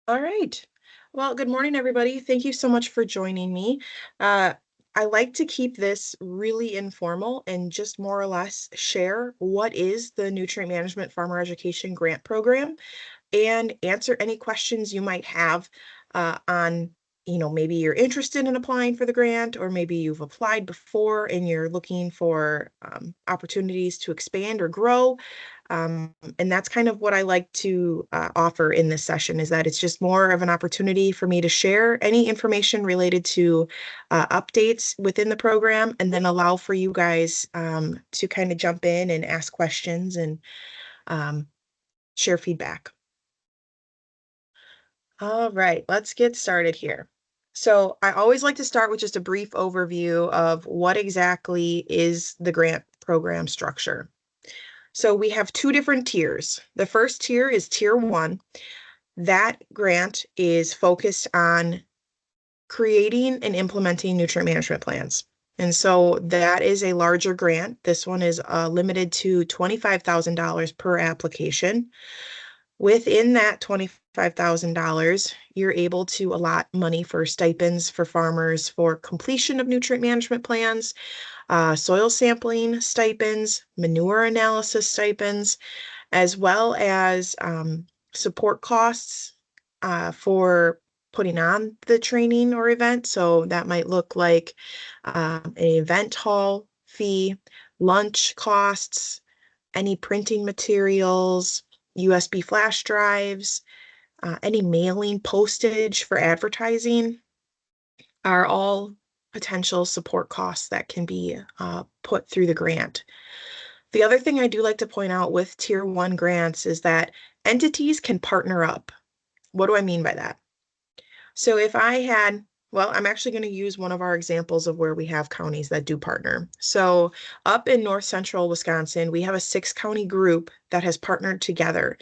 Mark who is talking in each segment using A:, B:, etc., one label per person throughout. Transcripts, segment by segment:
A: All right. Well, good morning, everybody. Thank you so much for joining me. Uh, I like to keep this really informal and just more or less share what is the Nutrient Management Farmer Education Grant Program and answer any questions you might have on, maybe you're interested in applying for the grant, or maybe you've applied before and you're looking for opportunities to expand or grow. And that's kind of what I like to offer in this session is that it's just more of an opportunity for me to share any information related to updates within the program and then allow for you guys to kind of jump in and ask questions and um, share feedback. All right, let's get started here. So I always like to start with just a brief overview of what exactly is the grant program structure. So we have two different tiers. The first tier is tier one. That grant is focused on creating and implementing nutrient management plans. And so that is a larger grant. This one is limited to $25,000 per application. Within that $25,000, you're able to allot money for stipends for farmers for completion of nutrient management plans, soil sampling stipends, manure analysis stipends, as well as support costs for putting on the training or event. So that might look like an event hall fee, lunch costs, any printing materials, USB flash drives, any mailing postage for advertising are all potential support costs that can be put through the grant. The other thing I do like to point out with tier one grants is that entities can partner up. What do I mean by that? So if I had, well, I'm actually going to use one of our examples of where we have counties that do partner. So up in north central Wisconsin, we have a 6 county group that has partnered together.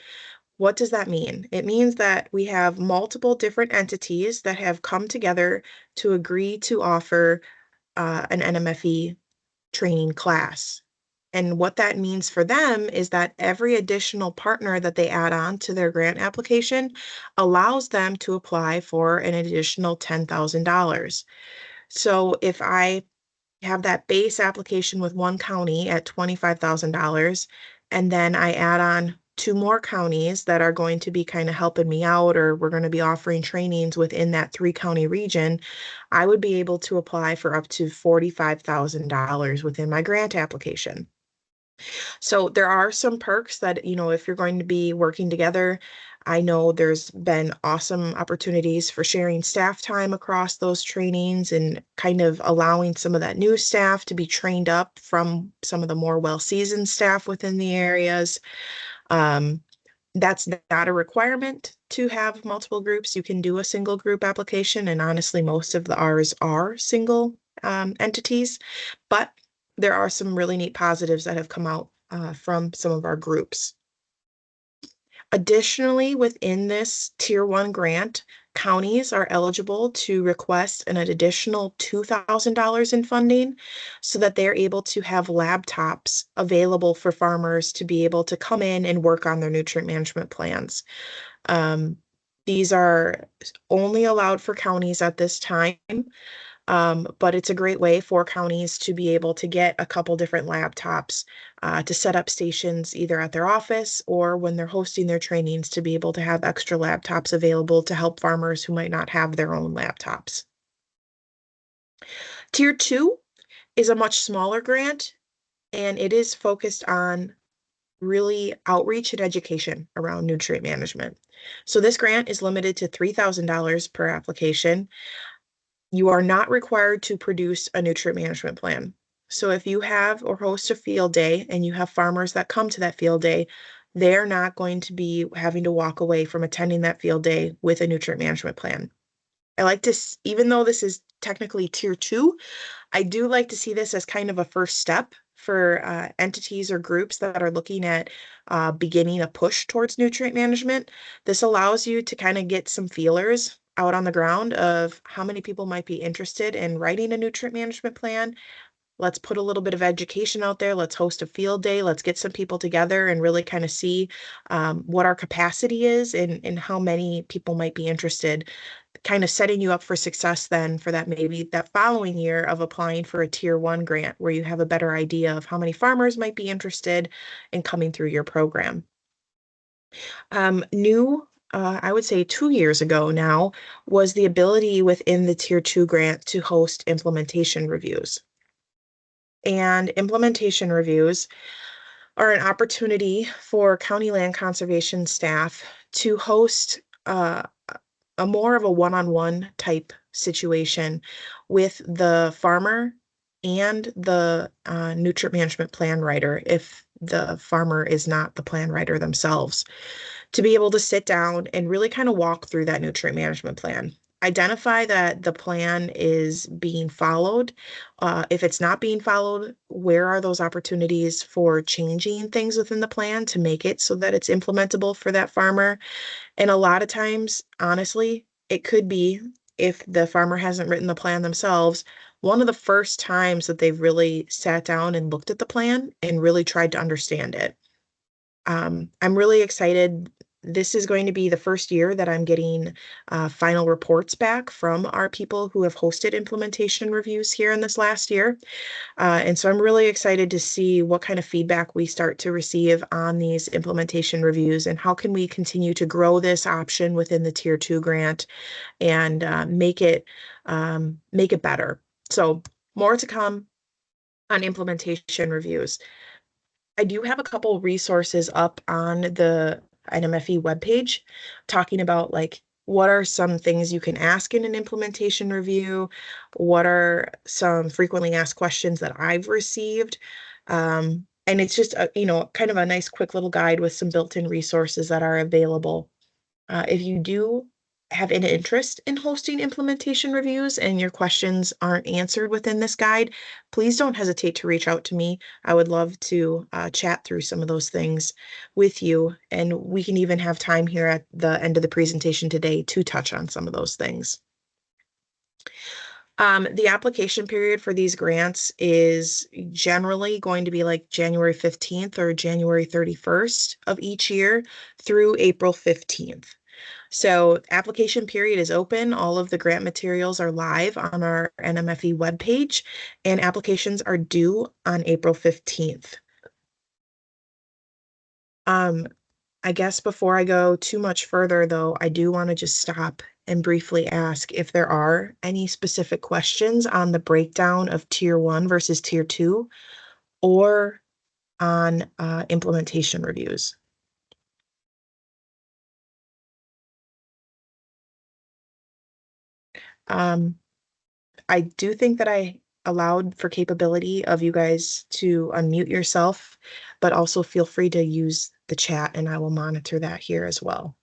A: What does that mean? It means that we have multiple different entities that have come together to agree to offer an NMFE training class. And what that means for them is that every additional partner that they add on to their grant application allows them to apply for an additional $10,000. So if I have that base application with one county at $25,000, and then I add on 2 more counties that are going to be kind of helping me out, or we're going to be offering trainings within that 3 county region, I would be able to apply for up to $45,000 within my grant application. So there are some perks that, if you're going to be working together, I know there's been awesome opportunities for sharing staff time across those trainings and kind of allowing some of that new staff to be trained up from some of the more well-seasoned staff within the areas. Um, that's not a requirement to have multiple groups. You can do a single group application, and honestly, most of the ours are single entities, but there are some really neat positives that have come out from some of our groups. Additionally, within this tier one grant, counties are eligible to request an additional $2,000 in funding so that they're able to have laptops available for farmers to be able to come in and work on their nutrient management plans. Um, these are only allowed for counties at this time. But it's a great way for counties to be able to get a couple different laptops to set up stations either at their office or when they're hosting their trainings to be able to have extra laptops available to help farmers who might not have their own laptops. Tier two is a much smaller grant, and it is focused on really outreach and education around nutrient management. So this grant is limited to $3,000 per application. You are not required to produce a nutrient management plan. So if you have or host a field day and you have farmers that come to that field day, they're not going to be having to walk away from attending that field day with a nutrient management plan. I like to, even though this is technically tier two, I do like to see this as kind of a first step for entities or groups that are looking at beginning a push towards nutrient management. This allows you to kind of get some feelers out on the ground of how many people might be interested in writing a nutrient management plan, let's put a little bit of education out there. Let's host a field day. Let's get some people together and really kind of see what our capacity is and how many people might be interested, kind of setting you up for success then for that maybe that following year of applying for a tier 1 grant where you have a better idea of how many farmers might be interested in coming through your program. New, I would say 2 years ago now, was the ability within the tier 2 grant to host implementation reviews. And implementation reviews are an opportunity for county land conservation staff to host a more of a one-on-one type situation with the farmer and the nutrient management plan writer if the farmer is not the plan writer themselves, to be able to sit down and really kind of walk through that nutrient management plan. Identify that the plan is being followed. If it's not being followed, where are those opportunities for changing things within the plan to make it so that it's implementable for that farmer? And a lot of times, honestly, it could be, if the farmer hasn't written the plan themselves, one of the first times that they've really sat down and looked at the plan and really tried to understand it. I'm really excited. This is going to be the first year that I'm getting final reports back from our people who have hosted implementation reviews here in this last year. And so I'm really excited to see what kind of feedback we start to receive on these implementation reviews and how can we continue to grow this option within the Tier 2 grant and make it better. So more to come on implementation reviews. I do have a couple resources up on the NMFE webpage talking about like what are some things you can ask in an implementation review? What are some frequently asked questions that I've received? And it's just kind of a nice quick little guide with some built-in resources that are available. If you do have an interest in hosting implementation reviews and your questions aren't answered within this guide, please don't hesitate to reach out to me. I would love to chat through some of those things with you, and we can even have time here at the end of the presentation today to touch on some of those things. The application period for these grants is generally going to be like January 15th or January 31st of each year through April 15th. So application period is open. All of the grant materials are live on our NMFE webpage, and applications are due on April 15th. I guess before I go too much further, though, I do want to just stop and briefly ask if there are any specific questions on the breakdown of Tier 1 versus Tier 2 or on implementation reviews. I do think that I allowed for capability of you guys to unmute yourself, but also feel free to use the chat and I will monitor that here as well.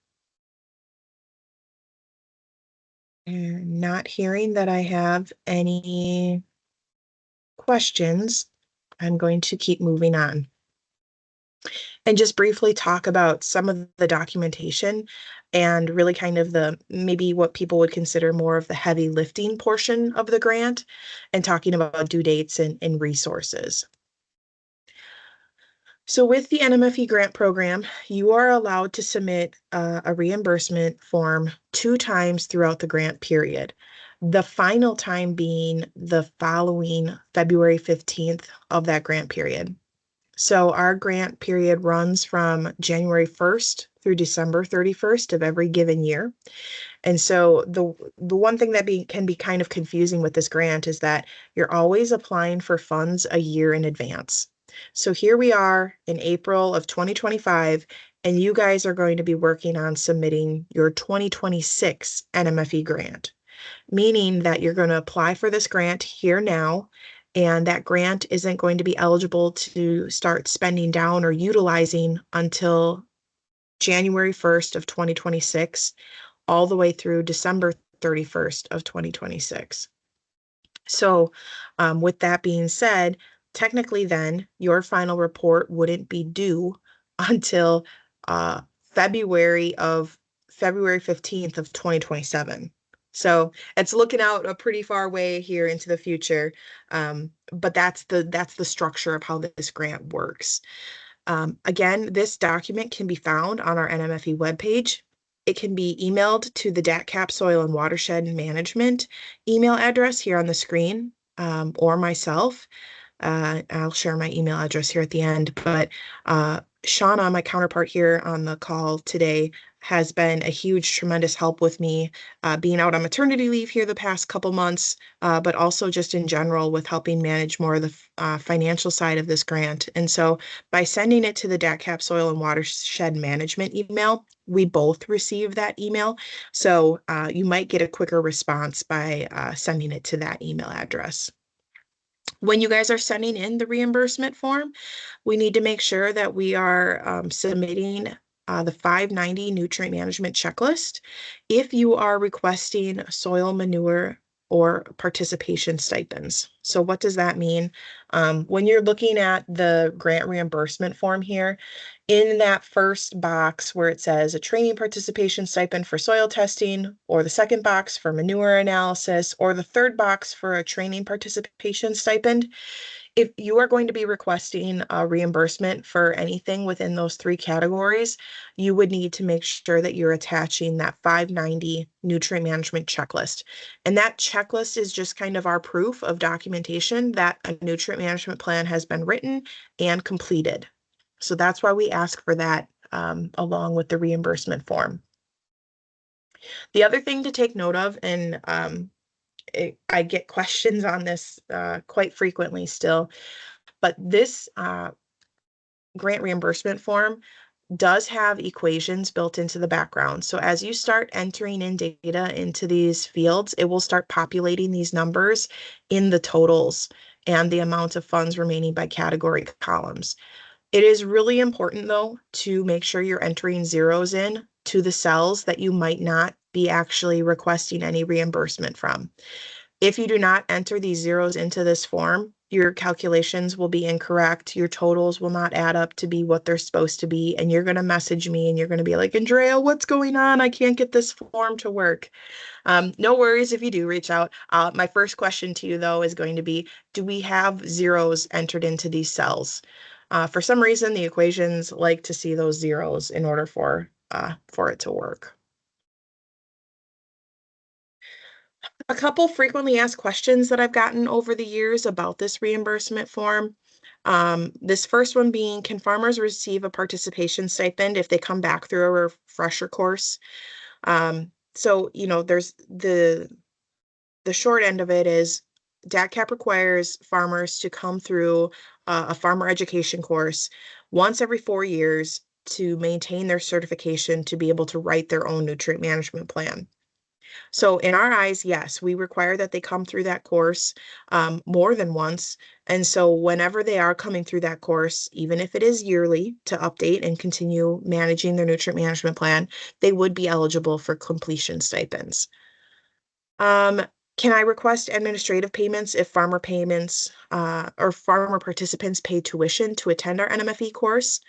A: And not hearing that I have any questions, I'm going to keep moving on. And just briefly talk about some of the documentation and really kind of maybe what people would consider more of the heavy lifting portion of the grant and talking about due dates and resources. So with the NMFE grant program, you are allowed to submit a reimbursement form 2 times throughout the grant period. The final time being the following February 15th of that grant period. So our grant period runs from January 1st through December 31st of every given year. And so the one thing that can be kind of confusing with this grant is that you're always applying for funds a year in advance. So here we are in April of 2025, and you guys are going to be working on submitting your 2026 NMFE grant, meaning that you're going to apply for this grant here now, and that grant isn't going to be eligible to start spending down or utilizing until January 1st of 2026, all the way through December 31st of 2026. So with that being said, technically then your final report wouldn't be due until February 15th of 2027. So it's looking out a pretty far way here into the future. But that's the structure of how this grant works. Again, this document can be found on our NMFE webpage. It can be emailed to the DATCP Soil and Watershed Management email address here on the screen, or myself. I'll share my email address here at the end, but Shauna, my counterpart here on the call today, has been a huge, tremendous help with me being out on maternity leave here the past couple months, but also just in general with helping manage more of the financial side of this grant. And so by sending it to the DATCP Soil and Watershed Management email, we both receive that email. So you might get a quicker response by sending it to that email address. When you guys are sending in the reimbursement form, we need to make sure that we are submitting the 590 nutrient management checklist if you are requesting soil manure or participation stipends. So what does that mean? When you're looking at the grant reimbursement form here, in that first box where it says a training participation stipend for soil testing, or the second box for manure analysis, or the third box for a training participation stipend, if you are going to be requesting a reimbursement for anything within those three categories, you would need to make sure that you're attaching that 590 nutrient management checklist. And that checklist is just kind of our proof of documentation that a nutrient management plan has been written and completed. So that's why we ask for that along with the reimbursement form. The other thing to take note of, and I get questions on this quite frequently still, but this grant reimbursement form does have equations built into the background. So as you start entering in data into these fields, it will start populating these numbers in the totals and the amount of funds remaining by category columns. It is really important, though, to make sure you're entering zeros in to the cells that you might not be actually requesting any reimbursement from. If you do not enter these zeros into this form, your calculations will be incorrect. Your totals will not add up to be what they're supposed to be. And you're going to message me and you're going to be like, Andrea, what's going on? I can't get this form to work. No worries if you do reach out. My first question to you, though, is going to be, do we have zeros entered into these cells? For some reason, the equations like to see those zeros in order for it to work. A couple frequently asked questions that I've gotten over the years about this reimbursement form. This first one being, can farmers receive a participation stipend if they come back through a refresher course? So, there's the short end of it is DATCP requires farmers to come through a farmer education course once every 4 years to maintain their certification to be able to write their own nutrient management plan. So in our eyes, yes, we require that they come through that course more than once. And so whenever they are coming through that course, even if it is yearly to update and continue managing their nutrient management plan, they would be eligible for completion stipends. Can I request administrative payments if farmer payments or farmer participants pay tuition to attend our NMFE course?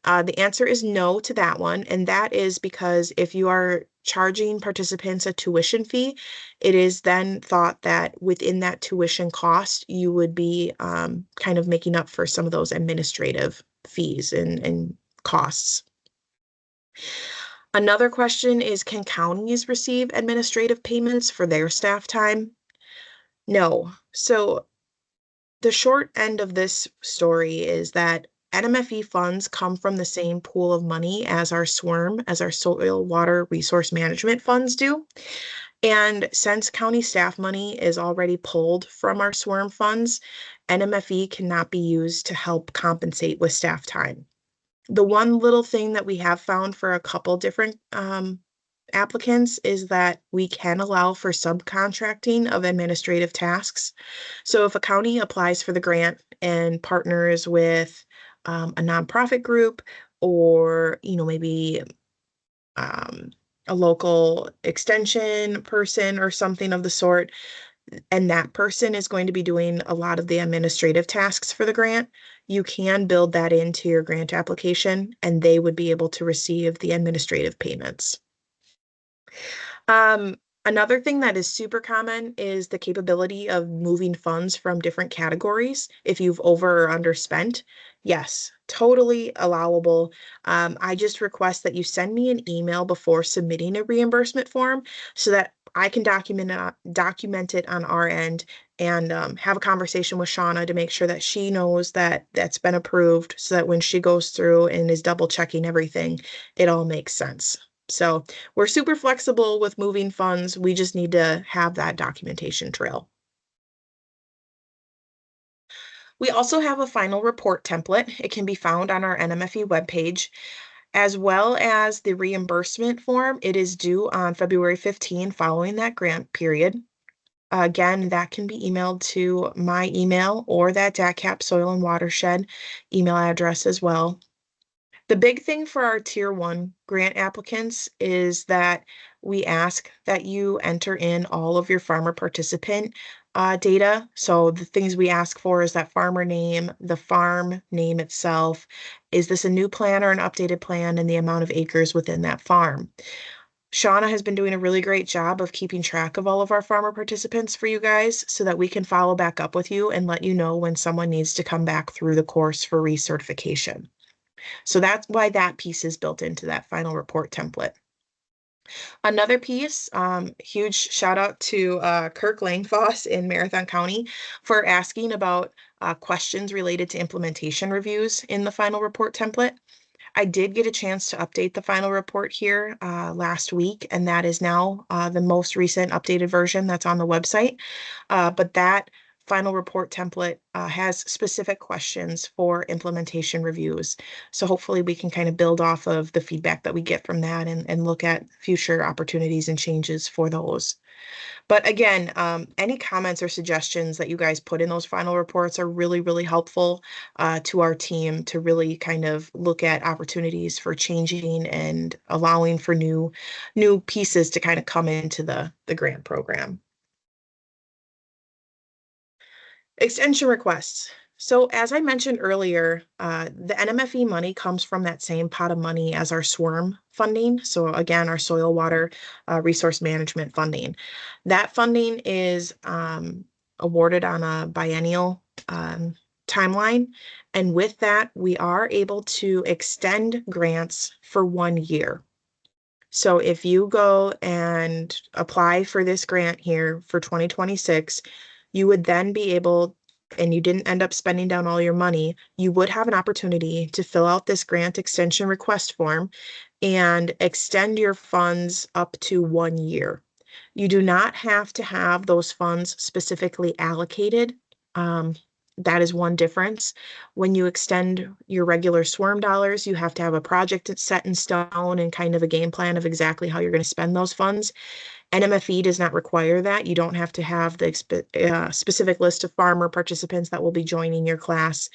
A: The answer is no to that one, and that is because if you are charging participants a tuition fee, it is then thought that within that tuition cost, you would be kind of making up for some of those administrative fees and costs. Another question is, can counties receive administrative payments for their staff time? No. So the short end of this story is that NMFE funds come from the same pool of money as our SWRM, as our Soil Water Resource Management funds do. And since county staff money is already pulled from our SWRM funds, NMFE cannot be used to help compensate with staff time. The one little thing that we have found for a couple different applicants is that we can allow for subcontracting of administrative tasks. So if a county applies for the grant and partners with a nonprofit group or, maybe a local extension person or something of the sort, and that person is going to be doing a lot of the administrative tasks for the grant, you can build that into your grant application and they would be able to receive the administrative payments. Another thing that is super common is the capability of moving funds from different categories if you've over or underspent. Yes, totally allowable. I just request that you send me an email before submitting a reimbursement form so that I can document it on our end and have a conversation with Shauna to make sure that she knows that that's been approved so that when she goes through and is double checking everything, it all makes sense. So we're super flexible with moving funds. We just need to have that documentation trail. We also have a final report template. It can be found on our NMFE webpage, as well as the reimbursement form. It is due on February 15 following that grant period. Again, that can be emailed to my email or that DATCP Soil and Watershed email address as well. The big thing for our tier one grant applicants is that we ask that you enter in all of your farmer participant data. So the things we ask for is that farmer name, the farm name itself. Is this a new plan or an updated plan, and the amount of acres within that farm? Shauna has been doing a really great job of keeping track of all of our farmer participants for you guys so that we can follow back up with you and let you know when someone needs to come back through the course for recertification. So that's why that piece is built into that final report template. Another piece, huge shout out to Kirk Langfoss in Marathon County for asking about questions related to implementation reviews in the final report template. I did get a chance to update the final report here last week, and that is now the most recent updated version that's on the website. But that final report template has specific questions for implementation reviews. So hopefully we can kind of build off of the feedback that we get from that and look at future opportunities and changes for those. But again, any comments or suggestions that you guys put in those final reports are really, really helpful to our team to really kind of look at opportunities for changing and allowing for new pieces to kind of come into the grant program. Extension requests. So as I mentioned earlier, the NMFE money comes from that same pot of money as our SWRM funding. So again, our soil water resource management funding. That funding is awarded on a biennial timeline. And with that, we are able to extend grants for 1 year. So if you go and apply for this grant here for 2026, you would then be able, and you didn't end up spending down all your money, you would have an opportunity to fill out this grant extension request form and extend your funds up to 1 year. You do not have to have those funds specifically allocated. That is one difference. When you extend your regular SWRM dollars, you have to have a project that's set in stone and kind of a game plan of exactly how you're going to spend those funds. NMFE does not require that. You don't have to have the specific list of farmer participants that will be joining your class.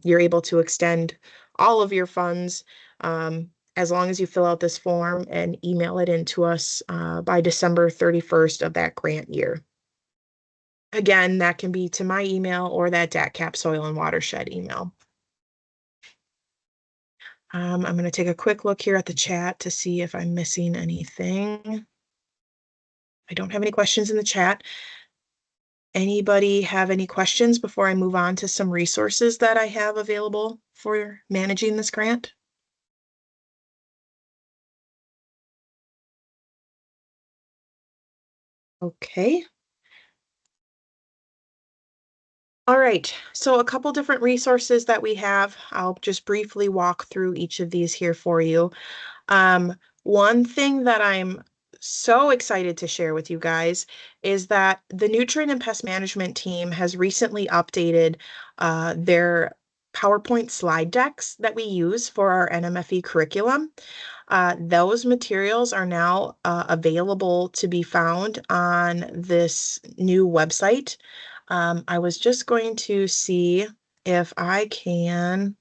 A: You're able to extend all of your funds as long as you fill out this form and email it in to us by December 31st of that grant year. Again, that can be to my email or that DATCP Soil and Watershed email. I'm going to take a quick look here at the chat to see if I'm missing anything. I don't have any questions in the chat. Anybody have any questions before I move on to some resources that I have available for managing this grant? Okay. All right, so a couple different resources that we have. I'll just briefly walk through each of these here for you. One thing that I'm so excited to share with you guys is that the nutrient and pest management team has recently updated their PowerPoint slide decks that we use for our NMFE curriculum. Those materials are now available to be found on this new website. I was just going to see if I can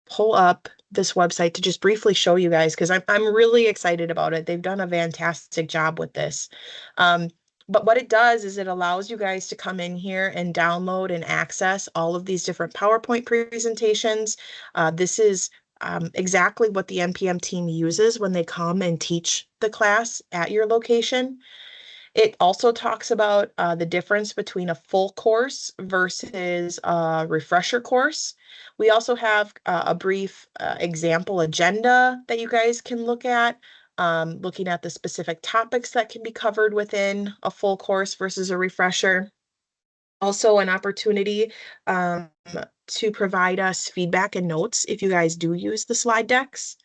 A: pull up this website to just briefly show you guys because I'm really excited about it. They've done a fantastic job with this. But what it does is it allows you guys to come in here and download and access all of these different PowerPoint presentations. This is exactly what the NPM team uses when they come and teach the class at your location. It also talks about the difference between a full course versus a refresher course. We also have a brief example agenda that you guys can look at, looking at the specific topics that can be covered within a full course versus a refresher. Also, an opportunity to provide us feedback and notes if you guys do use the slide decks.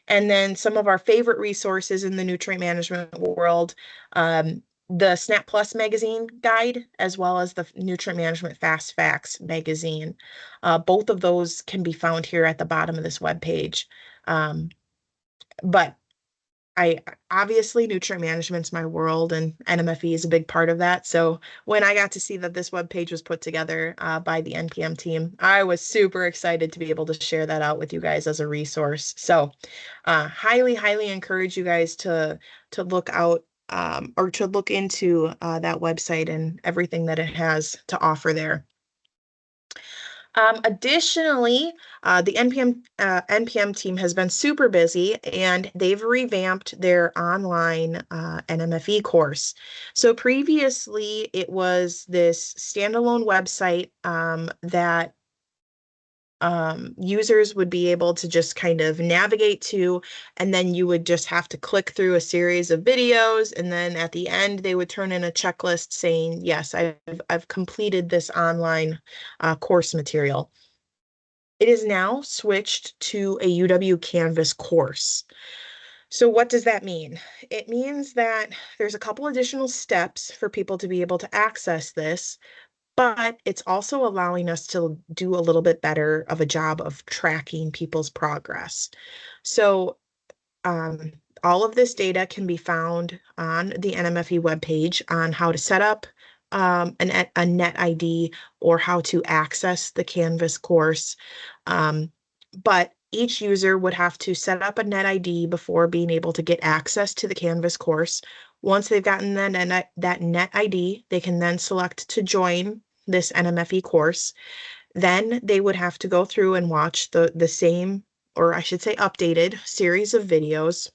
A: And then some of our favorite resources in the nutrient management world, the SNAP Plus magazine guide, as well as the Nutrient Management Fast Facts magazine. Both of those can be found here at the bottom of this webpage. But I obviously nutrient management's my world and NMFE is a big part of that. So when I got to see that this webpage was put together by the NPM team, I was super excited to be able to share that out with you guys as a resource. So highly encourage you guys to look out or to look into that website and everything that it has to offer there. Additionally, the NPM team has been super busy and they've revamped their online NMFE course. So previously, it was this standalone website that users would be able to just kind of navigate to, and then you would just have to click through a series of videos, and then at the end they would turn in a checklist saying, yes, I've completed this online course material. It is now switched to a UW Canvas course. So what does that mean? It means that there's a couple additional steps for people to be able to access this, but it's also allowing us to do a little bit better of a job of tracking people's progress. So all of this data can be found on the NMFE webpage on how to set up a net ID or how to access the Canvas course. But each user would have to set up a net ID before being able to get access to the Canvas course. Once they've gotten that net ID, they can then select to join this NMFE course. Then they would have to go through and watch the same, or I should say updated, series of videos.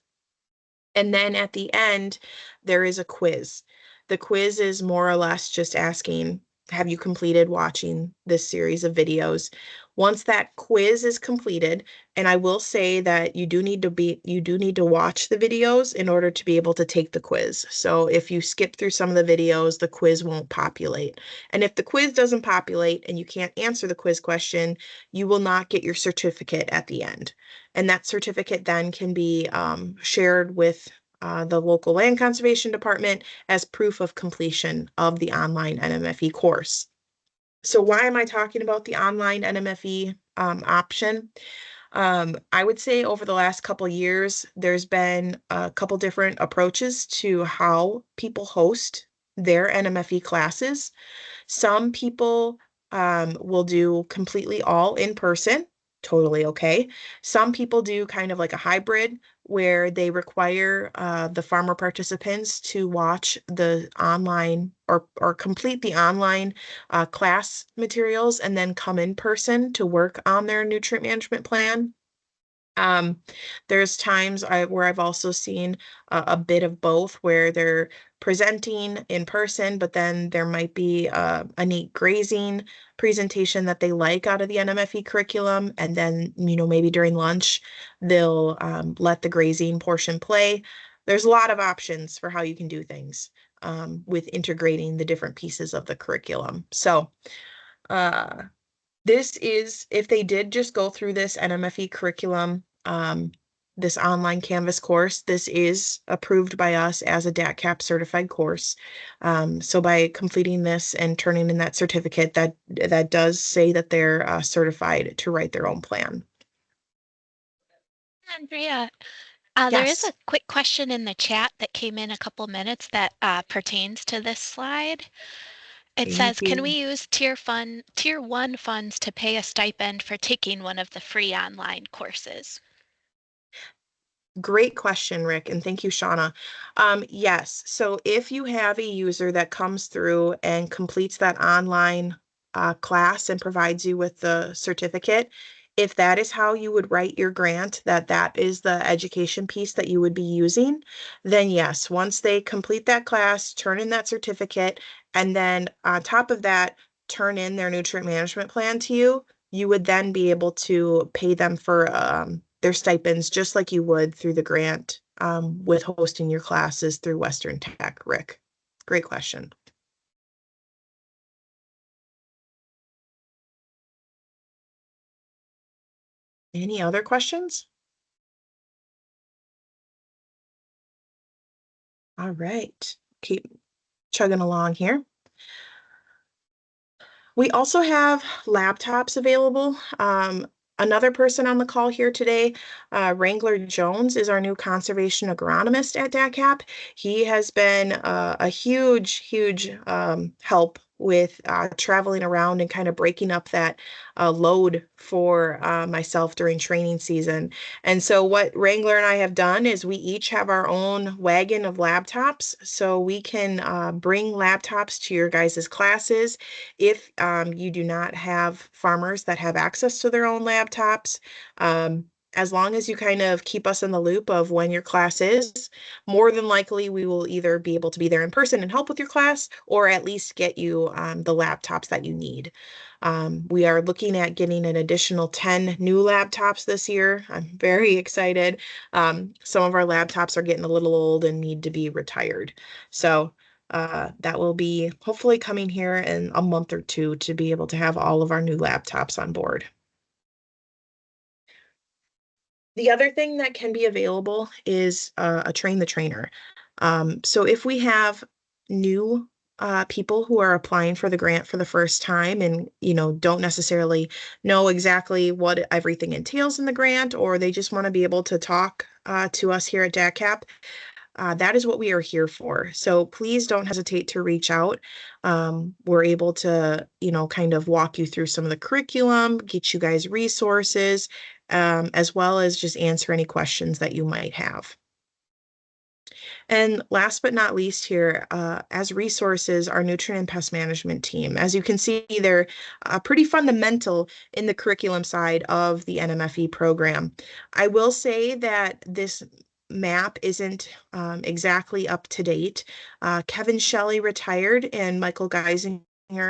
A: And then at the end, there is a quiz. The quiz is more or less just asking, have you completed watching this series of videos? Once that quiz is completed, and I will say that you do need to watch the videos in order to be able to take the quiz. So if you skip through some of the videos, the quiz won't populate. And if the quiz doesn't populate and you can't answer the quiz question, you will not get your certificate at the end. And that certificate then can be shared with the local land conservation department as proof of completion of the online NMFE course. So why am I talking about the online NMFE option? I would say over the last couple years, there's been a couple different approaches to how people host their NMFE classes. Some people will do completely all in person, totally okay. Some people do kind of like a hybrid where they require the farmer participants to watch the online or complete the online class materials and then come in person to work on their nutrient management plan. Um, there's times where I've also seen a bit of both where they're presenting in person, but then there might be a neat grazing presentation that they like out of the NMFE curriculum. And then, maybe during lunch, they'll let the grazing portion play. There's a lot of options for how you can do things with integrating the different pieces of the curriculum. So, this is, if they did just go through this NMFE curriculum, this online Canvas course, this is approved by us as a DATCP certified course. So by completing this and turning in that certificate, that does say that they're certified to write their own plan.
B: Andrea,
A: Yes.
B: there is a quick question in the chat that came in a couple minutes that pertains to this slide. It says, can we use tier 1 funds to pay a stipend for taking one of the free online courses?
A: Great question, Rick, and thank you, Shauna. Yes, so if you have a user that comes through and completes that online class and provides you with the certificate, If that is how you would write your grant, that is the education piece that you would be using, then yes, once they complete that class, turn in that certificate, and then on top of that, turn in their nutrient management plan to you, you would then be able to pay them for their stipends just like you would through the grant with hosting your classes through Western Tech, Rick. Great question. Any other questions? All right, keep chugging along here. We also have laptops available. Another person on the call here today, Wrangler Jones, is our new conservation agronomist at DACAP. He has been a huge help with traveling around and kind of breaking up that load for myself during training season. And so what Wrangler and I have done is we each have our own wagon of laptops, so we can bring laptops to your guys' classes if you do not have farmers that have access to their own laptops. As long as you kind of keep us in the loop of when your class is, more than likely we will either be able to be there in person and help with your class, or at least get you the laptops that you need. We are looking at getting an additional 10 new laptops this year. I'm very excited. Some of our laptops are getting a little old and need to be retired. So that will be hopefully coming here in a month or two to be able to have all of our new laptops on board. The other thing that can be available is a train the trainer. So if we have new people who are applying for the grant for the first time and don't necessarily know exactly what everything entails in the grant, or they just want to be able to talk to us here at DACAP, that is what we are here for. So please don't hesitate to reach out. We're able to, kind of walk you through some of the curriculum, get you guys resources, as well as just answer any questions that you might have. And last but not least here, as resources, our nutrient and pest management team. As you can see, they're pretty fundamental in the curriculum side of the NMFE program. I will say that this map isn't exactly up to date. Kevin Shelley retired and Michael Geisinger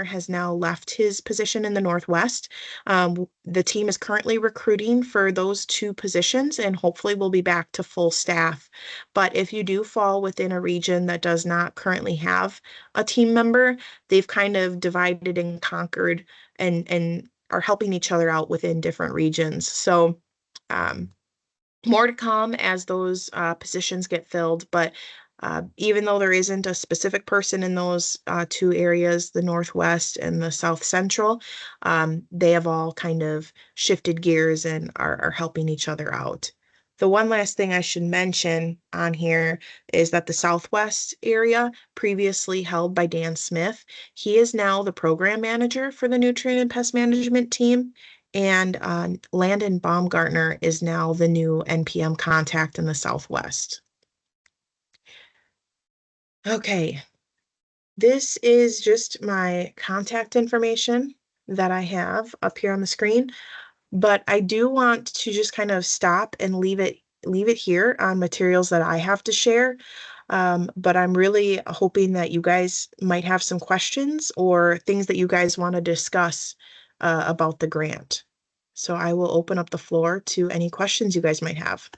A: has now left his position in the Northwest. The team is currently recruiting for those two positions and hopefully we'll be back to full staff. But if you do fall within a region that does not currently have a team member, they've kind of divided and conquered and are helping each other out within different regions. So more to come as those positions get filled, but even though there isn't a specific person in those two areas, the Northwest and the South Central, they have all kind of shifted gears and are helping each other out. The one last thing I should mention on here is that the Southwest area, previously held by Dan Smith, he is now the program manager for the nutrient and pest management team. And Landon Baumgartner is now the new NPM contact in the Southwest. Okay, this is just my contact information that I have up here on the screen, but I do want to just kind of stop and leave it here on materials that I have to share. But I'm really hoping that you guys might have some questions or things that you guys want to discuss about the grant. So I will open up the floor to any questions you guys might have.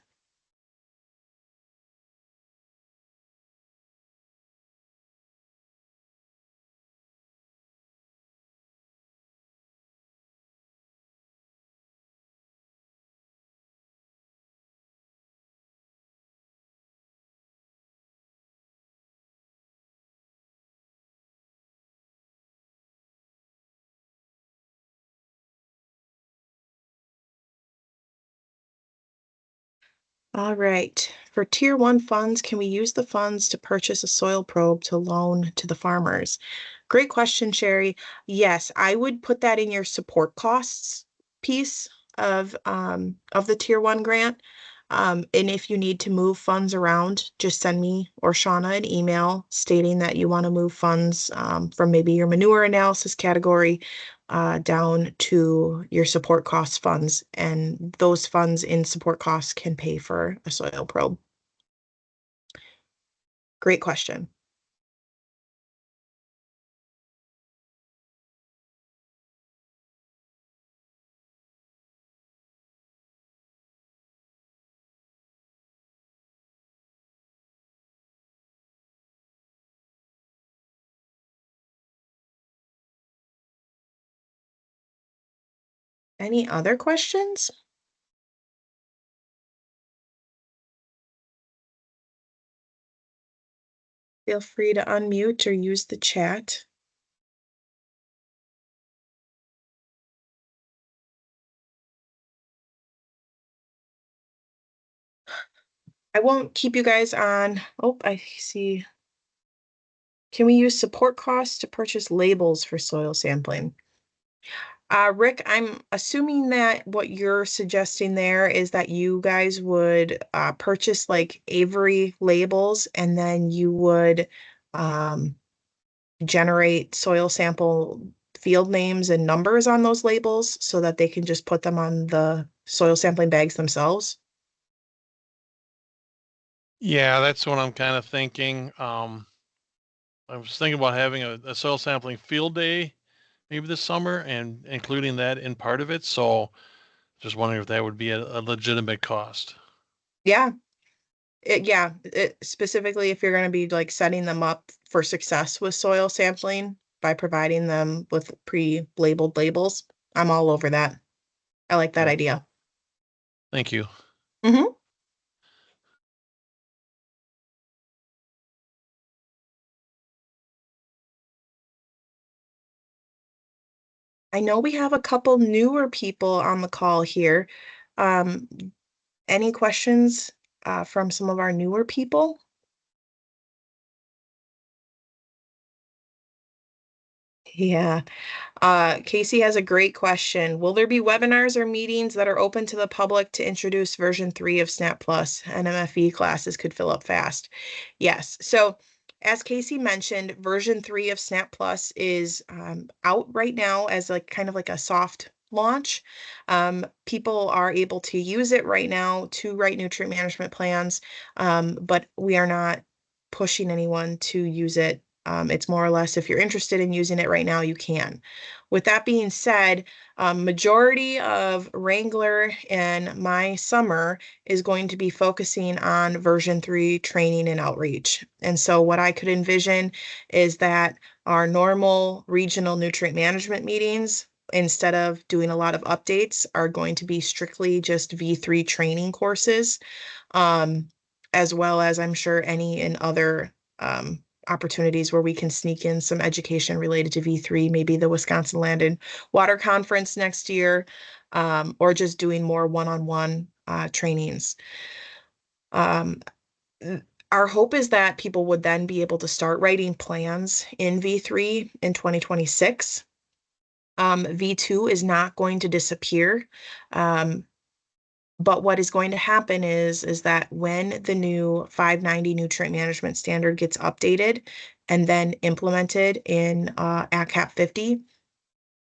A: All right. For Tier 1 funds, can we use the funds to purchase a soil probe to loan to the farmers? Great question, Sherry. Yes, I would put that in your support costs piece of the Tier 1 grant. And if you need to move funds around, just send me or Shauna an email stating that you want to move funds from maybe your manure analysis category down to your support costs funds. And those funds in support costs can pay for a soil probe. Great question. Any other questions? Feel free to unmute or use the chat. I won't keep you guys on. Oh, I see. Can we use support costs to purchase labels for soil sampling? Rick, I'm assuming that what you're suggesting there is that you guys would purchase like Avery labels and then you would um, generate soil sample field names and numbers on those labels so that they can just put them on the soil sampling bags themselves.
C: Yeah, that's what I'm kind of thinking. I was thinking about having a soil sampling field day maybe this summer and including that in part of it. So just wondering if that would be a legitimate cost.
A: Yeah. Specifically if you're going to be like setting them up for success with soil sampling by providing them with pre-labeled labels. I'm all over that. I like that
C: Right.
A: idea.
C: Thank you.
A: Mm-hmm. I know we have a couple newer people on the call here. Um, any questions from some of our newer people? Yeah. Casey has a great question. Will there be webinars or meetings that are open to the public to introduce version 3 of Snap Plus? NMFE classes could fill up fast. Yes. So as Casey mentioned, version 3 of Snap Plus is out right now as like kind of like a soft launch. People are able to use it right now to write nutrient management plans, but we are not pushing anyone to use it. It's more or less if you're interested in using it right now, you can. With that being said, majority of Wrangler and my summer is going to be focusing on version 3 training and outreach. And so what I could envision is that our normal regional nutrient management meetings, instead of doing a lot of updates, are going to be strictly just V3 training courses, um, as well as I'm sure any and other opportunities where we can sneak in some education related to V3, maybe the Wisconsin Land and Water Conference next year, or just doing more one-on-one trainings. Our hope is that people would then be able to start writing plans in V3 in 2026. V2 is not going to disappear. But what is going to happen is that when the new 590 nutrient management standard gets updated and then implemented in ACAP 50,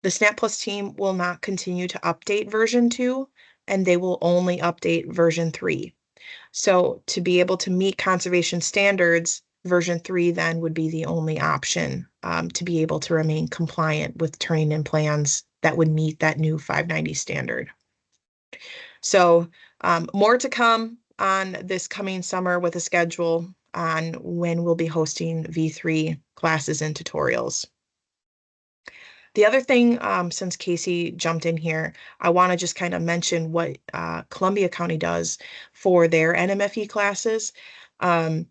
A: the SNAP Plus team will not continue to update version 2, and they will only update version 3. So to be able to meet conservation standards, version 3 then would be the only option to be able to remain compliant with turning in plans that would meet that new 590 standard. So more to come on this coming summer with a schedule on when we'll be hosting V3 classes and tutorials. The other thing, since Casey jumped in here, I want to just kind of mention what Columbia County does for their NMFE classes. The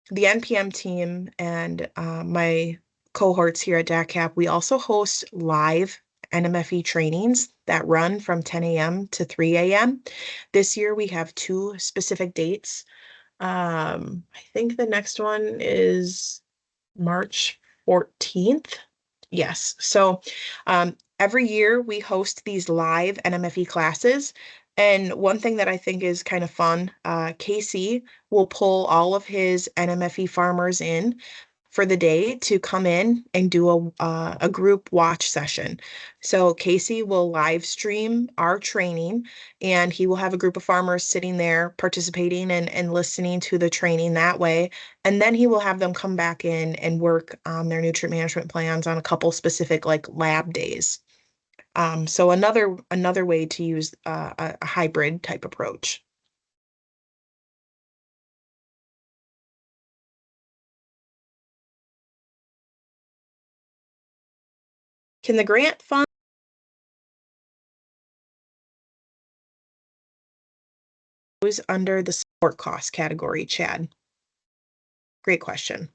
A: NPM team and my cohorts here at DACAP, we also host live NMFE trainings that run from 10 a.m. to 3 a.m. This year we have 2 specific dates. I think the next one is March 14th. Yes. So every year we host these live NMFE classes. And one thing that I think is kind of fun, Casey will pull all of his NMFE farmers in for the day to come in and do a group watch session. So Casey will live stream our training, and he will have a group of farmers sitting there participating and listening to the training that way. And then he will have them come back in and work on their nutrient management plans on a couple specific like lab days. So another way to use a hybrid type approach. Can the grant fund was under the support cost category, Chad? Great question.